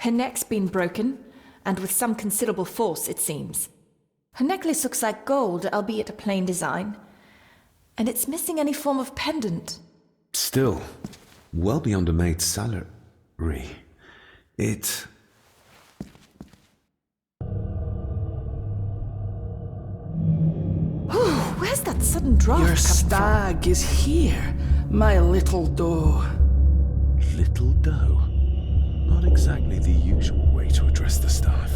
Her neck's been broken, and with some considerable force, it seems. Her necklace looks like gold, albeit a plain design. And it's missing any form of pendant. Still, well beyond a maid's salary. It... Oh, where's that sudden draft Your coming stag is here, my little doe. Little doe? Not exactly the usual way to address the staff.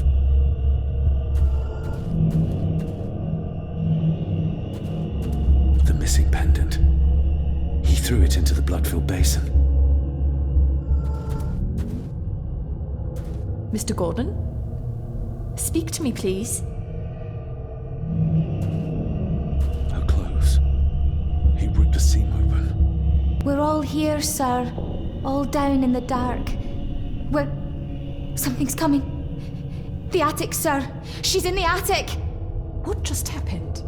The missing pendant. He threw it into the blood-filled basin. Mr. Gordon? Speak to me, please. Her clothes. He ripped a seam open. We're all here, sir. All down in the dark. Something's coming. The attic, sir. She's in the attic. What just happened?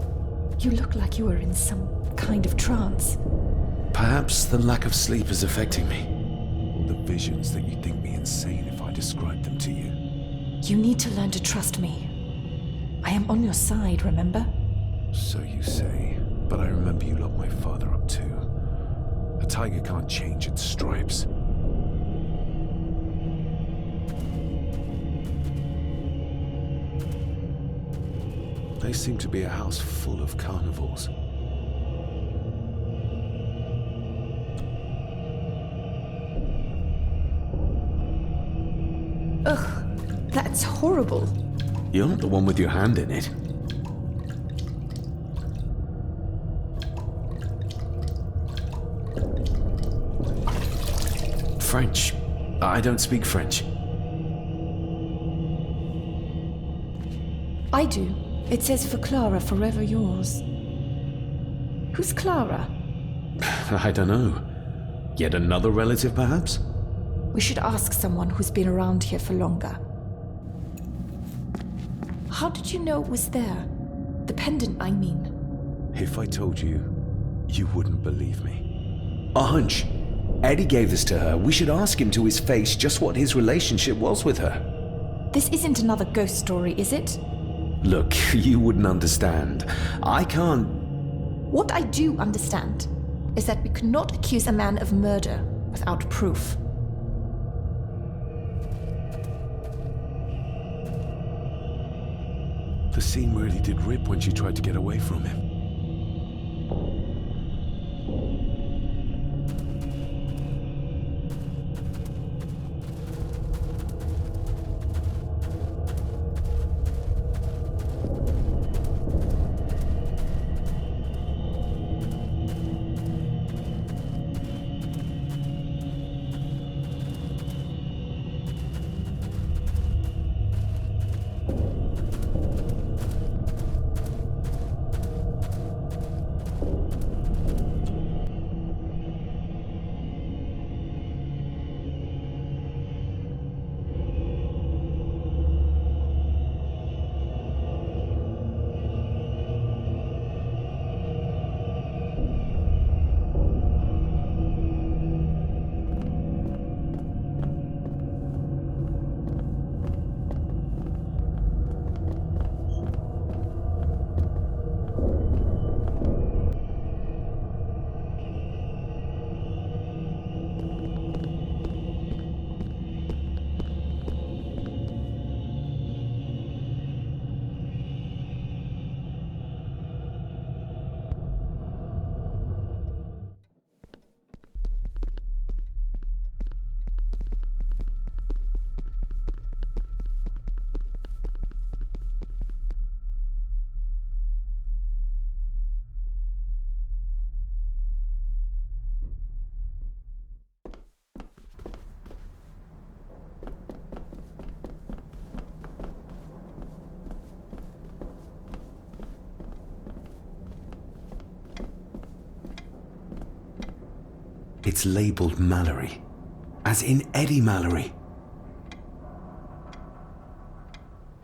You look like you were in some kind of trance. Perhaps the lack of sleep is affecting me. Or the visions that you'd think me insane if I described them to you. You need to learn to trust me. I am on your side, remember? So you say, but I remember you locked my father up too. A tiger can't change its stripes. They seem to be a house full of carnivores. Ugh, that's horrible. You're not the one with your hand in it. French. I don't speak French. I do. It says for Clara, forever yours. Who's Clara? I don't know. Yet another relative, perhaps? We should ask someone who's been around here for longer. How did you know it was there? The pendant, I mean. If I told you, you wouldn't believe me. A hunch. Eddie gave this to her. We should ask him to his face just what his relationship was with her. This isn't another ghost story, is it? Look, you wouldn't understand. I can't... What I do understand is that we cannot accuse a man of murder without proof. The seam really did rip when she tried to get away from him. It's labeled Mallory, as in Eddie Mallory.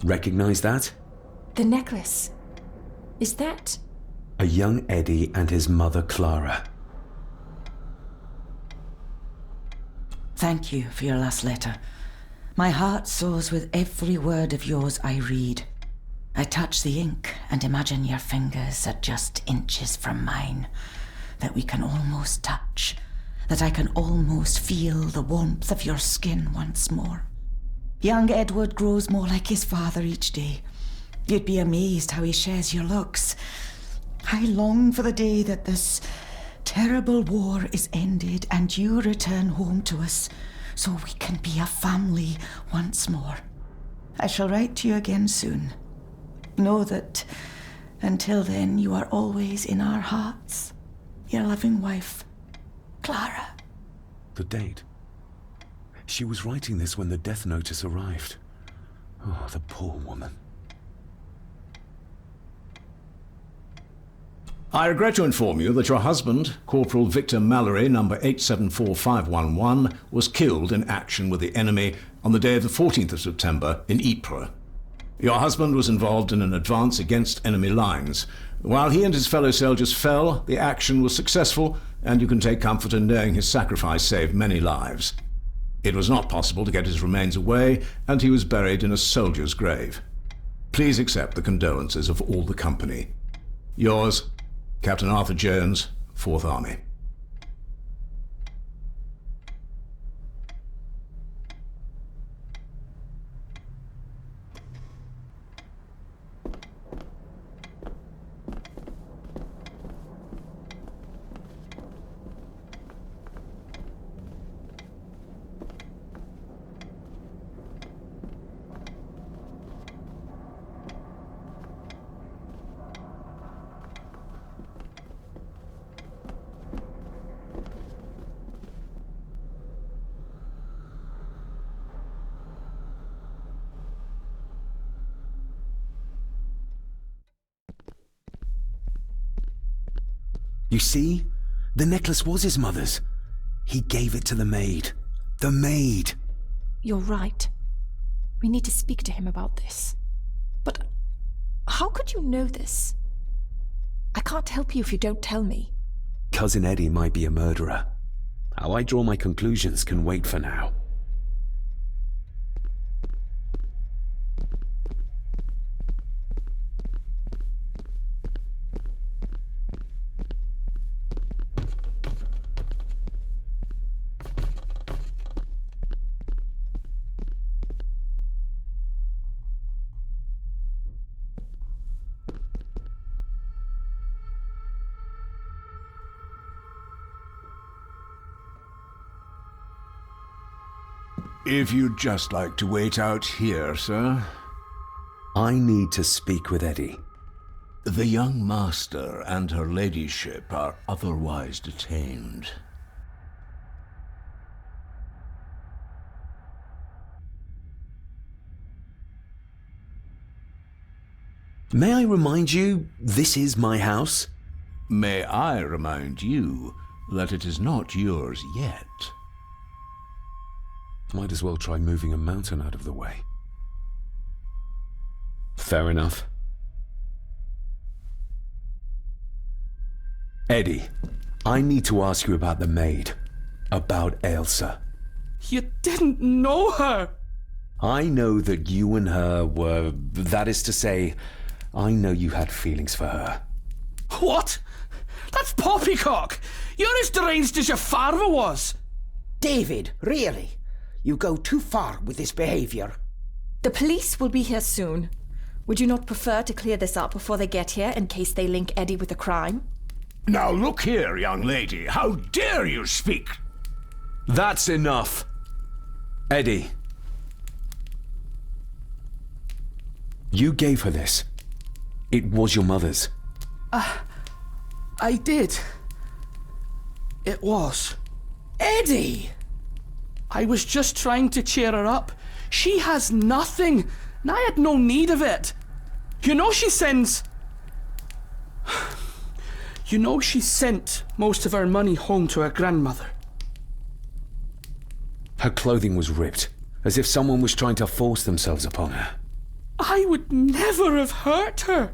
Recognize that? The necklace. Is that... A young Eddie and his mother Clara. Thank you for your last letter. My heart soars with every word of yours I read. I touch the ink and imagine your fingers are just inches from mine, that we can almost touch, that I can almost feel the warmth of your skin once more. Young Edward grows more like his father each day. You'd be amazed how he shares your looks. I long for the day that this terrible war is ended and you return home to us, so we can be a family once more. I shall write to you again soon. Know that until then you are always in our hearts. Your loving wife, Clara. The date. She was writing this when the death notice arrived. Oh, the poor woman. I regret to inform you that your husband, Corporal Victor Mallory, number 874511, was killed in action with the enemy on the day of the 14th of September in Ypres. Your husband was involved in an advance against enemy lines. While he and his fellow soldiers fell, the action was successful, and you can take comfort in knowing his sacrifice saved many lives. It was not possible to get his remains away, and he was buried in a soldier's grave. Please accept the condolences of all the company. Yours, Captain Arthur Jones, 4th Army. You see? The necklace was his mother's. He gave it to the maid. The maid! You're right. We need to speak to him about this. But how could you know this? I can't help you if you don't tell me. Cousin Eddie might be a murderer. How I draw my conclusions can wait for now. If you'd just like to wait out here, sir. I need to speak with Eddie. The young master and her ladyship are otherwise detained. May I remind you, this is my house? May I remind you that it is not yours yet? Might as well try moving a mountain out of the way. Fair enough. Eddie, I need to ask you about the maid. About Ailsa. You didn't know her! I know that you and her were... That is to say, I know you had feelings for her. What? That's poppycock! You're as deranged as your father was! David, really? You go too far with this behavior. The police will be here soon. Would you not prefer to clear this up before they get here in case they link Eddie with the crime? Now look here, young lady. How dare you speak? That's enough. Eddie. You gave her this. It was your mother's. I did. It was. Eddie! I was just trying to cheer her up. She has nothing, and I had no need of it. You know she sends... You know she sent most of her money home to her grandmother. Her clothing was ripped, as if someone was trying to force themselves upon her. I would never have hurt her.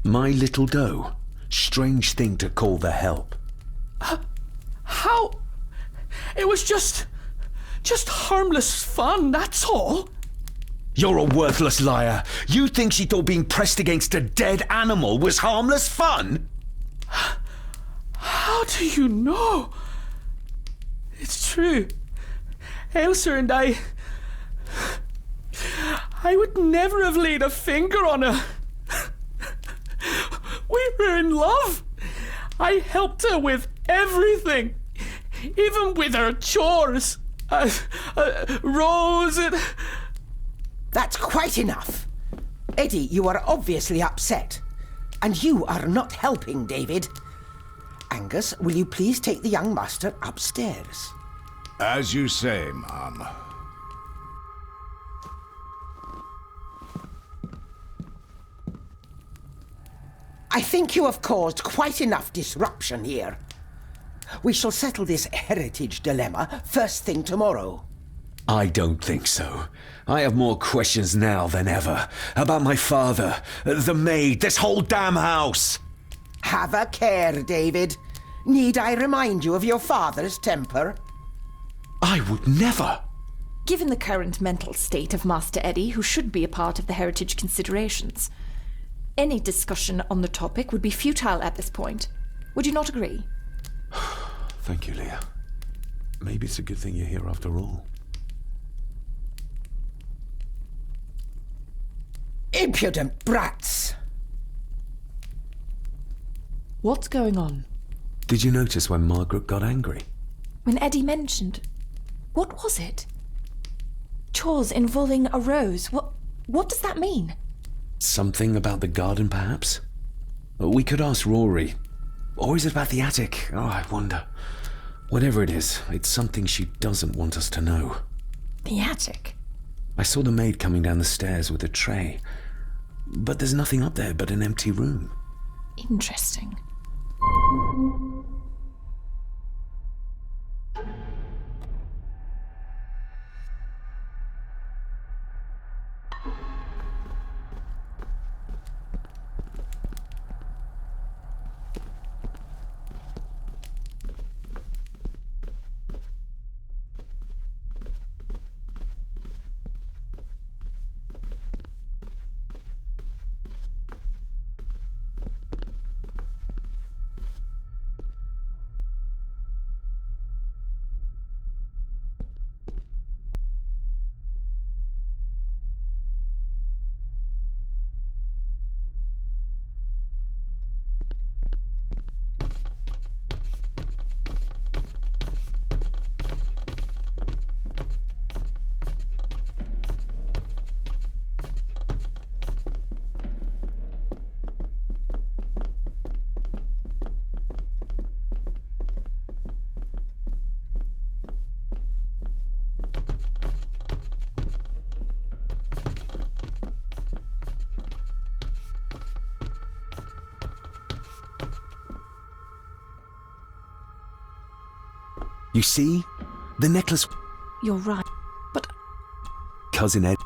My little doe. Strange thing to call the help. How? It was just Just harmless fun, that's all. You're a worthless liar. You think she thought being pressed against a dead animal was harmless fun? How do you know? It's true. Ailsa and I would never have laid a finger on her. We were in love. I helped her with everything, even with her chores. Rose and... That's quite enough. Eddie, you are obviously upset. And you are not helping, David. Angus, will you please take the young master upstairs? As you say, ma'am. I think you have caused quite enough disruption here. We shall settle this heritage dilemma first thing tomorrow. I don't think so. I have more questions now than ever. About my father, the maid, this whole damn house. Have a care, David. Need I remind you of your father's temper? I would never. Given the current mental state of Master Eddie, who should be a part of the heritage considerations, any discussion on the topic would be futile at this point. Would you not agree? Thank you, Leah. Maybe it's a good thing you're here after all. Impudent brats! What's going on? Did you notice when Margaret got angry? When Eddie mentioned... What was it? Chores involving a rose. What does that mean? Something about the garden, perhaps? We could ask Rory. Or is it about the attic? Oh, I wonder. Whatever it is, it's something she doesn't want us to know. The attic? I saw the maid coming down the stairs with a tray. But there's nothing up there but an empty room. Interesting. You see? The necklace... You're right. But Cousin Ed...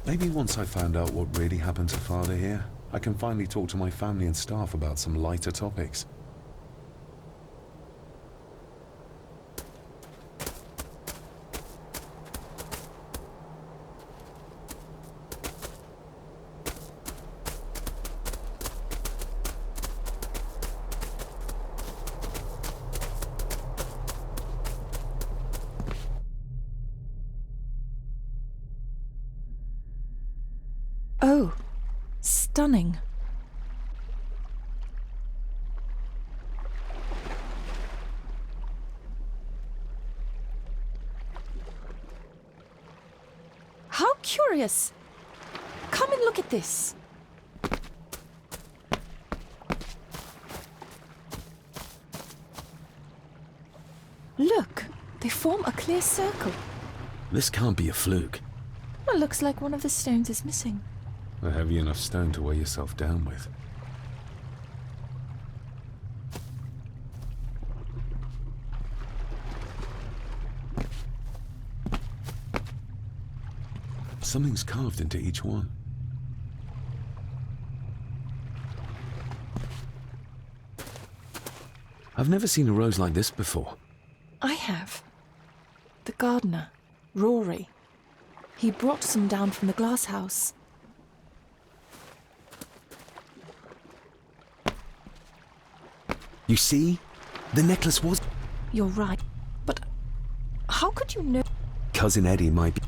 Maybe once I found out what really happened to Father here, I can finally talk to my family and staff about some lighter topics. Oh, stunning. How curious. Come and look at this. Look, they form a clear circle. This can't be a fluke. Well, looks like one of the stones is missing. A heavy enough stone to weigh yourself down with. Something's carved into each one. I've never seen a rose like this before. I have. The gardener, Rory. He brought some down from the glass house. You see? The necklace was... You're right. But how could you know? Cousin Eddie might be...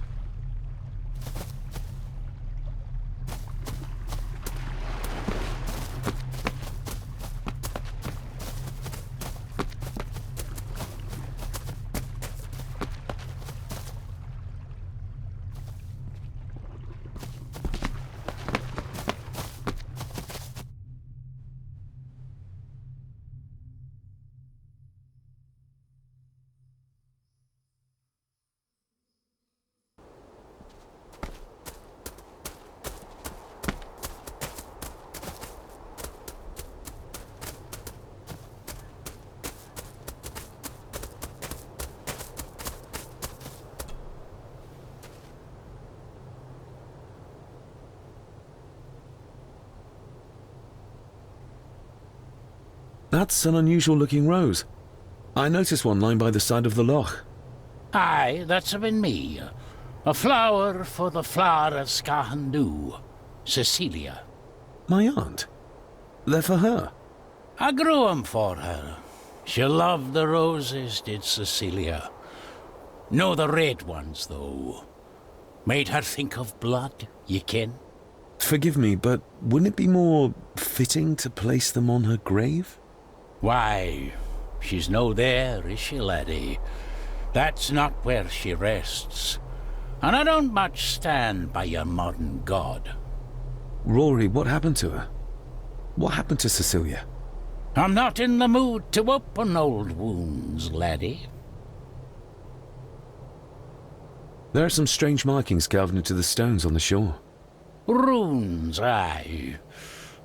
That's an unusual looking rose. I noticed one lying by the side of the loch. Aye, that's been me. A flower for the flower of Scahandoo, Cecilia. My aunt. They're for her. I grew 'em for her. She loved the roses, did Cecilia. No the red ones, though. Made her think of blood, ye ken. Forgive me, but wouldn't it be more fitting to place them on her grave? Why, she's no there, is she, laddie? That's not where she rests. And I don't much stand by your modern god. Rory, what happened to her? What happened to Cecilia? I'm not in the mood to open old wounds, laddie. There are some strange markings carved into the stones on the shore. Runes, aye.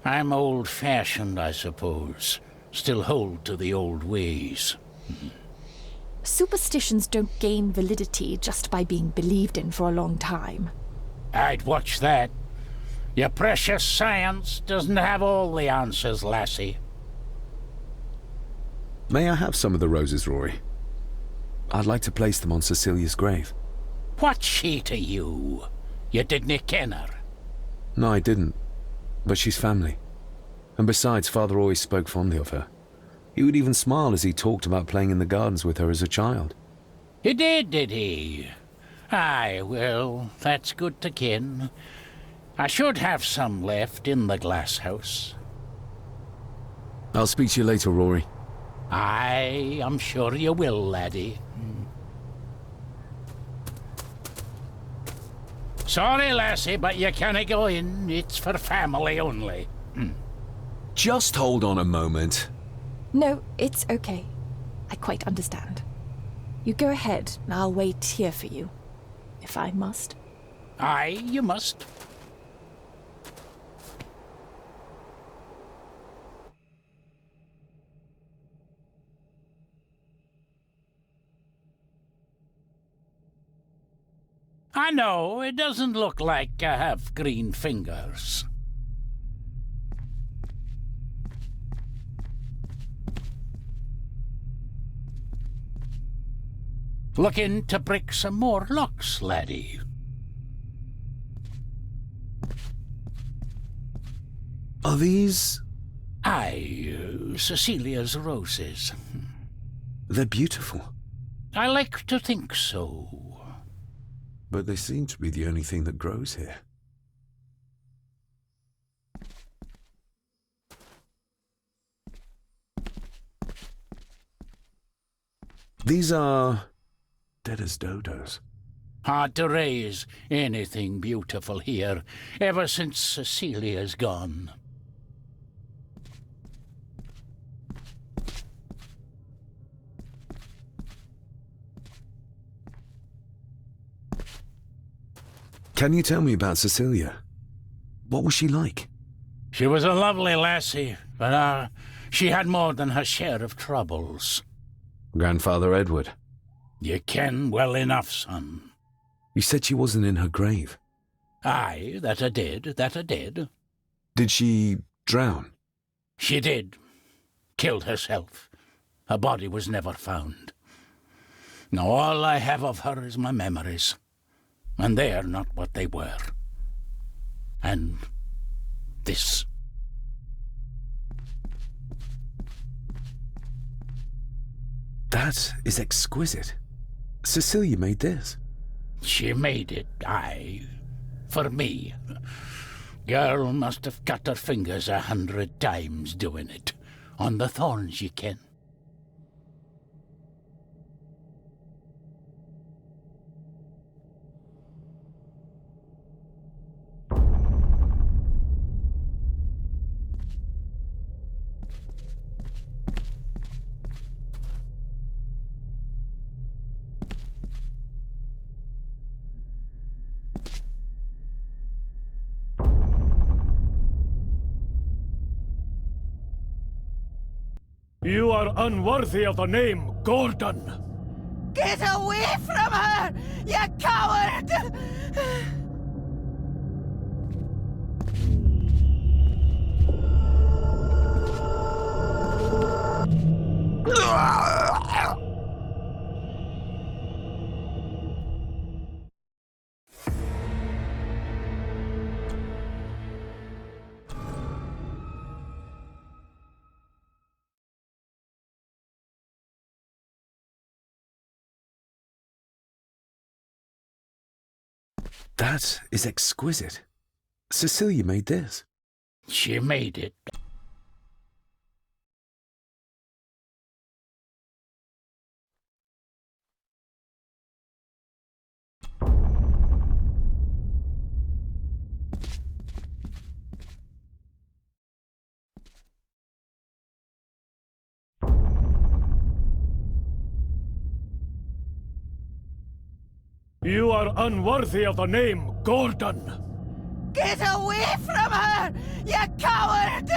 I'm old-fashioned, I suppose. Still hold to the old ways. Superstitions don't gain validity just by being believed in for a long time. I'd watch that. Your precious science doesn't have all the answers, lassie. May I have some of the roses, Rory? I'd like to place them on Cecilia's grave. What's she to you? You didn't ken her. No, I didn't. But she's family. And besides, Father always spoke fondly of her. He would even smile as he talked about playing in the gardens with her as a child. He did he? Aye, well, that's good to ken. I should have some left in the glass house. I'll speak to you later, Rory. Aye, I'm sure you will, laddie. Sorry, lassie, but you can't go in. It's for family only. Just hold on a moment. No, it's okay. I quite understand. You go ahead, and I'll wait here for you, if I must. Aye, you must. I know, it doesn't look like I have green fingers. Looking to break some more locks, laddie. Are these... Aye, Cecilia's roses. They're beautiful. I like to think so. But they seem to be the only thing that grows here. These are... dead as dodos. Hard to raise anything beautiful here, ever since Cecilia's gone. Can you tell me about Cecilia? What was she like? She was a lovely lassie, but she had more than her share of troubles. Grandfather Edward. You ken well enough, son. You said she wasn't in her grave. Aye, that I did. Did she drown? She did. Killed herself. Her body was never found. Now all I have of her is my memories. And they are not what they were. And this. That is exquisite. Cecilia made this. She made it, aye, for me. Girl must have cut her fingers 100 times doing it. On the thorns, ye ken. You are unworthy of the name Gordon. Get away from her, you coward! That is exquisite. Cecilia made this. She made it. You are unworthy of the name Gordon. Get away from her, you coward!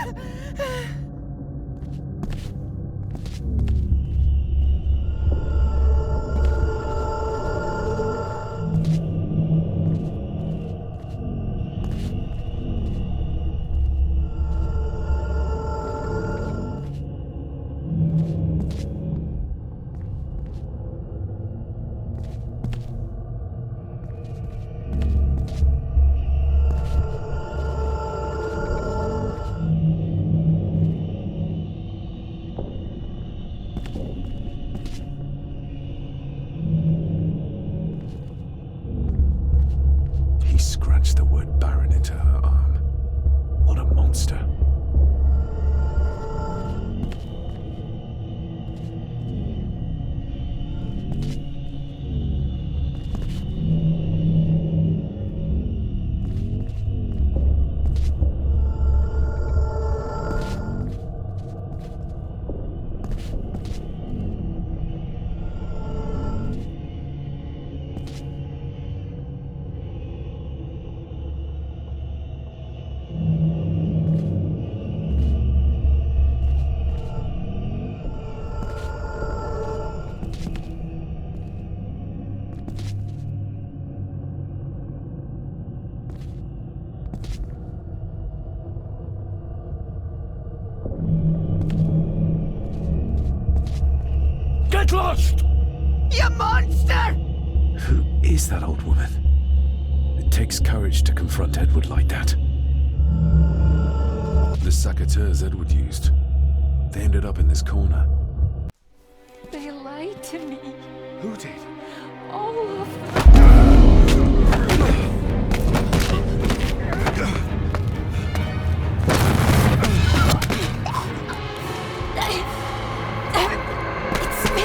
Get lost! You monster! Who is that old woman? It takes courage to confront Edward like that. The saboteurs Edward used. They ended up in this corner. They lied to me. Who did? All of them. It's me.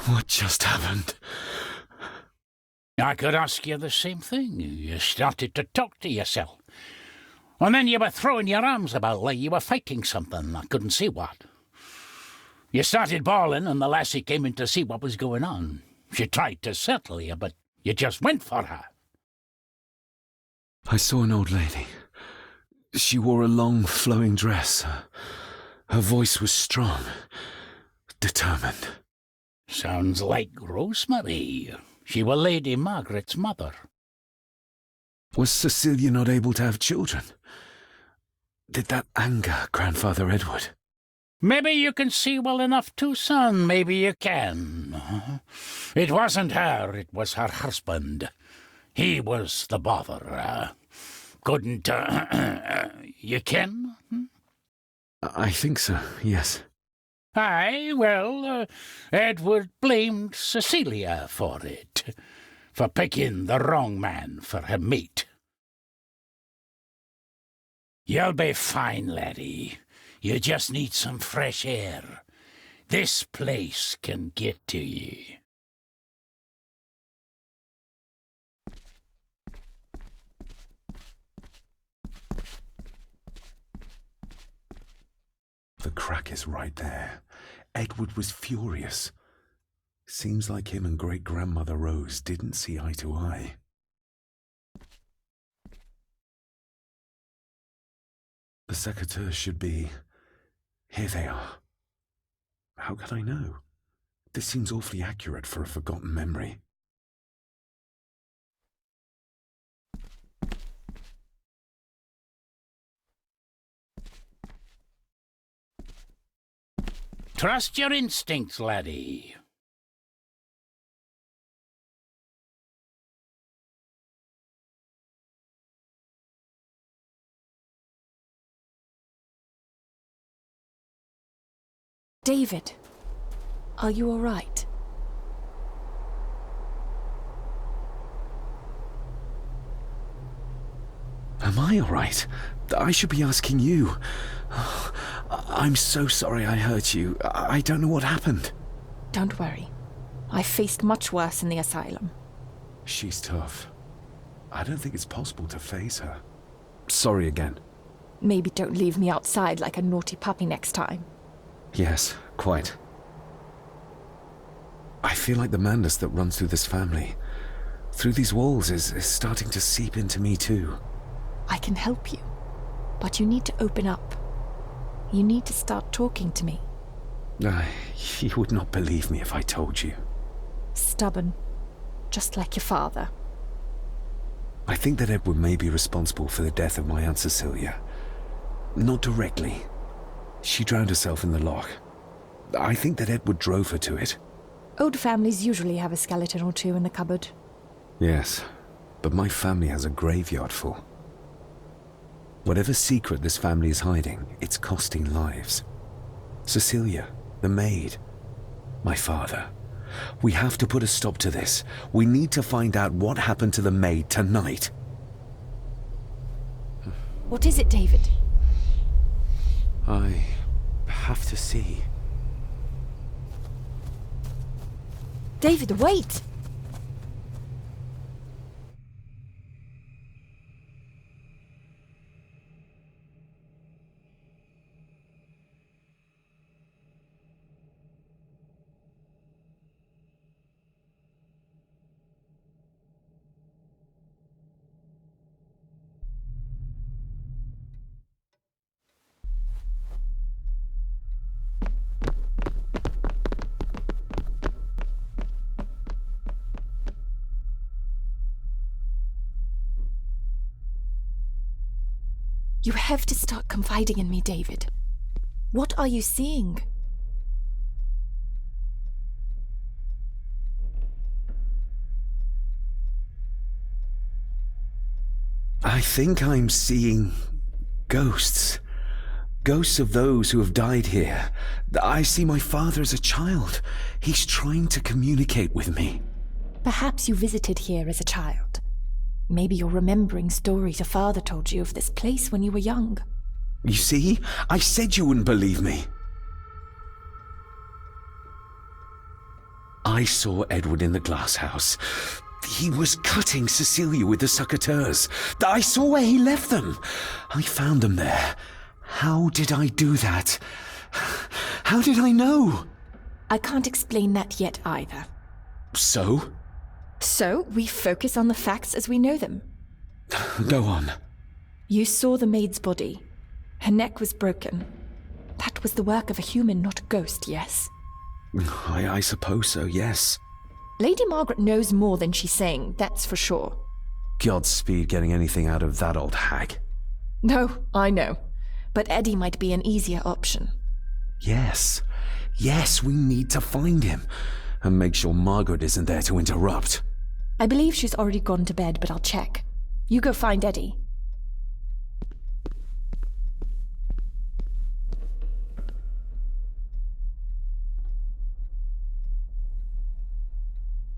What just happened? I could ask you the same thing. You started to talk to yourself. And then you were throwing your arms about like you were fighting something. I couldn't see what. You started bawling and the lassie came in to see what was going on. She tried to settle you, but you just went for her. I saw an old lady. She wore a long, flowing dress. Her voice was strong, determined. Sounds like Rosemary. She were Lady Margaret's mother. Was Cecilia not able to have children? Did that anger Grandfather Edward? Maybe you can see well enough too, son. Maybe you can. It wasn't her, it was her husband. He was the bother. Couldn't, you ken? I think so, yes. Aye, well, Edward blamed Cecilia for it, for picking the wrong man for her mate. You'll be fine, laddie. You just need some fresh air. This place can get to ye. The crack is right there. Edward was furious. Seems like him and great-grandmother Rose didn't see eye to eye. The secateurs should be... Here they are. How could I know? This seems awfully accurate for a forgotten memory. Trust your instincts, laddie. David, are you all right? Am I all right? I should be asking you. I'm so sorry I hurt you. I don't know what happened. Don't worry. I faced much worse in the asylum. She's tough. I don't think it's possible to face her. Sorry again. Maybe don't leave me outside like a naughty puppy next time. Yes, quite. I feel like the madness that runs through this family, through these walls, is starting to seep into me too. I can help you, but you need to open up. You need to start talking to me. You would not believe me if I told you. Stubborn, just like your father. I think that Edward may be responsible for the death of my Aunt Cecilia. Not directly. She drowned herself in the loch. I think that Edward drove her to it. Old families usually have a skeleton or two in the cupboard. Yes, but my family has a graveyard full. Whatever secret this family is hiding, it's costing lives. Cecilia, the maid, my father. We have to put a stop to this. We need to find out what happened to the maid tonight. What is it, David? I have to see. David, wait! You have to start confiding in me, David. What are you seeing? I think I'm seeing ghosts. Ghosts of those who have died here. I see my father as a child. He's trying to communicate with me. Perhaps you visited here as a child. Maybe you're remembering stories your father told you of this place when you were young. You see? I said you wouldn't believe me. I saw Edward in the glass house. He was cutting Cecilia with the succateurs. I saw where he left them. I found them there. How did I do that? How did I know? I can't explain that yet either. So? So, we focus on the facts as we know them. Go on. You saw the maid's body. Her neck was broken. That was the work of a human, not a ghost, yes? I suppose so, yes. Lady Margaret knows more than she's saying, that's for sure. Godspeed getting anything out of that old hag. No, I know. But Eddie might be an easier option. Yes. Yes, we need to find him. And make sure Margaret isn't there to interrupt. I believe she's already gone to bed, but I'll check. You go find Eddie.